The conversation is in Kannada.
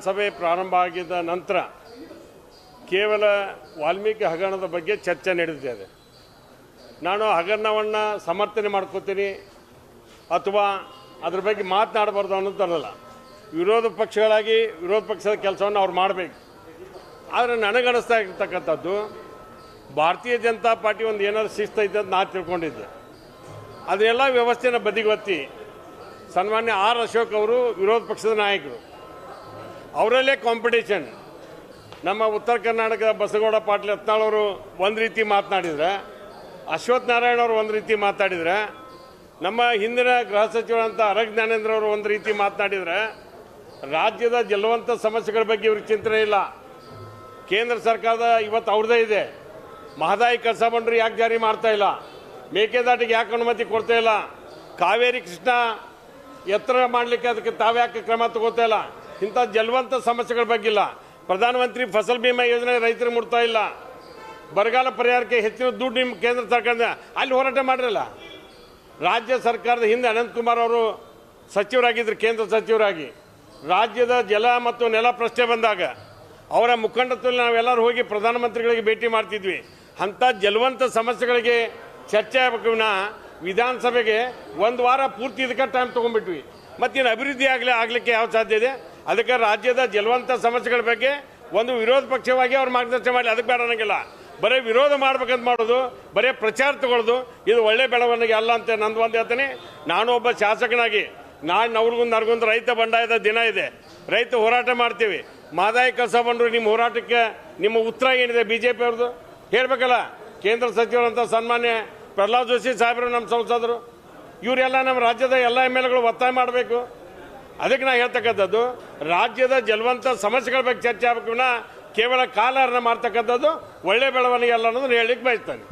ವಿಧಾನಸಭೆ ಪ್ರಾರಂಭ ಆಗಿದ ನಂತರ ಕೇವಲ ವಾಲ್ಮೀಕಿ ಹಗರಣದ ಬಗ್ಗೆ ಚರ್ಚೆ ನಡೆದಿದೆ. ನಾನು ಹಗರಣವನ್ನು ಸಮರ್ಥನೆ ಮಾಡ್ಕೋತೀನಿ ಅಥವಾ ಅದ್ರ ಬಗ್ಗೆ ಮಾತನಾಡಬಾರ್ದು ಅನ್ನೋದಲ್ಲ. ವಿರೋಧ ಪಕ್ಷಗಳಾಗಿ ವಿರೋಧ ಪಕ್ಷದ ಕೆಲಸವನ್ನು ಅವ್ರು ಮಾಡಬೇಕು. ಆದರೆ ನನಗನ್ನಿಸ್ತಾ ಇರ್ತಕ್ಕಂಥದ್ದು ಭಾರತೀಯ ಜನತಾ ಪಾರ್ಟಿ ಒಂದು ಏನಾದ್ರು ಶಿಸ್ತೈತೆ ಅಂತ ನಾನು ತಿಳ್ಕೊಂಡಿದ್ದೆ. ಅದನ್ನೆಲ್ಲ ವ್ಯವಸ್ಥೆನ ಬದಿಗೊತ್ತಿ ಸನ್ಮಾನ್ಯ ಆರ್ ಅಶೋಕ್ ಅವರು ವಿರೋಧ ಪಕ್ಷದ ನಾಯಕರು, ಅವರಲ್ಲೇ ಕಾಂಪಿಟೇಷನ್. ನಮ್ಮ ಉತ್ತರ ಕರ್ನಾಟಕದ ಬಸಗೌಡ ಪಾಟೀಲ್ ಯತ್ನಾಳ್ ಅವರು ಒಂದು ರೀತಿ ಮಾತನಾಡಿದರೆ, ಅಶ್ವಥ್ ನಾರಾಯಣ ಅವರು ಒಂದು ರೀತಿ ಮಾತಾಡಿದರೆ, ನಮ್ಮ ಹಿಂದಿನ ಗೃಹ ಸಚಿವರಂಥ ಅರಗ್ ಜ್ಞಾನೇಂದ್ರ ಅವರು ಒಂದು ರೀತಿ ಮಾತನಾಡಿದರೆ, ರಾಜ್ಯದ ಗೆಲ್ಲುವಂಥ ಸಮಸ್ಯೆಗಳ ಬಗ್ಗೆ ಇವ್ರಿಗೆ ಚಿಂತನೆ ಇಲ್ಲ. ಕೇಂದ್ರ ಸರ್ಕಾರದ ಇವತ್ತು ಅವ್ರದ್ದೇ ಇದೆ. ಮಹದಾಯಿ ಕಳಸಾ ಬಂಡೂರಿ ಯಾಕೆ ಜಾರಿ ಮಾಡ್ತಾ ಇಲ್ಲ? ಮೇಕೆದಾಟಿಗೆ ಯಾಕೆ ಅನುಮತಿ ಕೊಡ್ತಾ ಇಲ್ಲ? ಕಾವೇರಿ ಕೃಷ್ಣ ಎತ್ತರ ಮಾಡಲಿಕ್ಕೆ ಅದಕ್ಕೆ ತಾವ್ಯಾಕೆ ಕ್ರಮ ತಗೋತಾ ಇಲ್ಲ? ಇಂಥ ಗೆಲ್ಲುವಂಥ ಸಮಸ್ಯೆಗಳ ಬಗ್ಗೆ ಇಲ್ಲ. ಪ್ರಧಾನಮಂತ್ರಿ ಫಸಲ್ ಬಿಮಾ ಯೋಜನೆ ರೈತರಿಗೆ ಮುಟ್ತಾ ಇಲ್ಲ. ಬರಗಾಲ ಪರಿಹಾರಕ್ಕೆ ಹೆಚ್ಚಿನ ದುಡ್ಡು ನಿಮ್ಮ ಕೇಂದ್ರ ಸರ್ಕಾರದ ಅಲ್ಲಿ ಹೋರಾಟ ಮಾಡಿರಲ್ಲ. ರಾಜ್ಯ ಸರ್ಕಾರದ ಹಿಂದೆ ಅನಂತಕುಮಾರ್ ಅವರು ಸಚಿವರಾಗಿದ್ದರು, ಕೇಂದ್ರ ಸಚಿವರಾಗಿ. ರಾಜ್ಯದ ಜಲ ಮತ್ತು ನೆಲ ಪ್ರಶ್ನೆ ಬಂದಾಗ ಅವರ ಮುಖಂಡತ್ವದಲ್ಲಿ ನಾವೆಲ್ಲರೂ ಹೋಗಿ ಪ್ರಧಾನಮಂತ್ರಿಗಳಿಗೆ ಭೇಟಿ ಮಾಡ್ತಿದ್ವಿ. ಅಂಥ ಗೆಲ್ಲುವಂಥ ಸಮಸ್ಯೆಗಳಿಗೆ ಚರ್ಚೆ ಆಗಬೇಕು. ವಿಧಾನಸಭೆಗೆ ಒಂದು ವಾರ ಪೂರ್ತಿ ಇದಕ್ಕೆ ಟೈಮ್ ತೊಗೊಂಡ್ಬಿಟ್ವಿ. ಮತ್ತಿನ್ನು ಅಭಿವೃದ್ಧಿ ಆಗಲಿಕ್ಕೆ ಯಾವ ಸಾಧ್ಯ ಇದೆ? ಅದಕ್ಕೆ ರಾಜ್ಯದ ಗೆಲ್ಲುವಂಥ ಸಮಸ್ಯೆಗಳ ಬಗ್ಗೆ ಒಂದು ವಿರೋಧ ಪಕ್ಷವಾಗಿ ಅವ್ರು ಮಾರ್ಗದರ್ಶನ ಮಾಡಿ ಅದಕ್ಕೆ ಬೇಡ ಅನ್ನೋಂಗಿಲ್ಲ. ಬರೀ ವಿರೋಧ ಮಾಡ್ಬೇಕಂತ ಮಾಡೋದು, ಬರೀ ಪ್ರಚಾರ ತಗೊಳ್ಳೋದು, ಇದು ಒಳ್ಳೆ ಬೆಳವಣಿಗೆ ಅಲ್ಲ ಅಂತ ನಂದು ಒಂದು ಹೇಳ್ತೀನಿ. ನಾನು ಒಬ್ಬ ಶಾಸಕನಾಗಿ ನಾಳೆ ನವರಗುಂದ ರೈತ ಬಂಡಾಯದ ದಿನ ಇದೆ. ರೈತ ಹೋರಾಟ ಮಾಡ್ತೀವಿ. ಮಹದಾಯಿ ಕಳಸಾ ಬಂಡೂರಿ ನಿಮ್ಮ ಹೋರಾಟಕ್ಕೆ ನಿಮ್ಮ ಉತ್ತರ ಏನಿದೆ BJP ಅವ್ರದ್ದು ಹೇಳಬೇಕಲ್ಲ. ಕೇಂದ್ರ ಸಚಿವರಂತ ಸನ್ಮಾನ್ಯ ಪ್ರಹ್ಲಾದ್ ಜೋಶಿ ಸಾಹೇಬರು ನಮ್ಮ ಸಂಸದರು, ಇವರೆಲ್ಲ ನಮ್ಮ ರಾಜ್ಯದ ಎಲ್ಲ MLAಗಳು ಒತ್ತಾಯ ಮಾಡಬೇಕು. ಅದಕ್ಕೆ ನಾ ಹೇಳ್ತಕ್ಕಂಥದ್ದು ರಾಜ್ಯದ ಗೆಲ್ಲುವಂಥ ಸಮಸ್ಯೆಗಳ ಬಗ್ಗೆ ಚರ್ಚೆ ಆಗಬೇಕು. ಕೇವಲ ಕಾಲಹರಣ ಮಾಡ್ತಕ್ಕಂಥದ್ದು ಒಳ್ಳೆ ಬೆಳವಣಿಗೆ ಅಲ್ಲ ಅನ್ನೋದನ್ನ ಹೇಳಲಿಕ್ಕೆ ಬಯಸ್ತಾನೆ.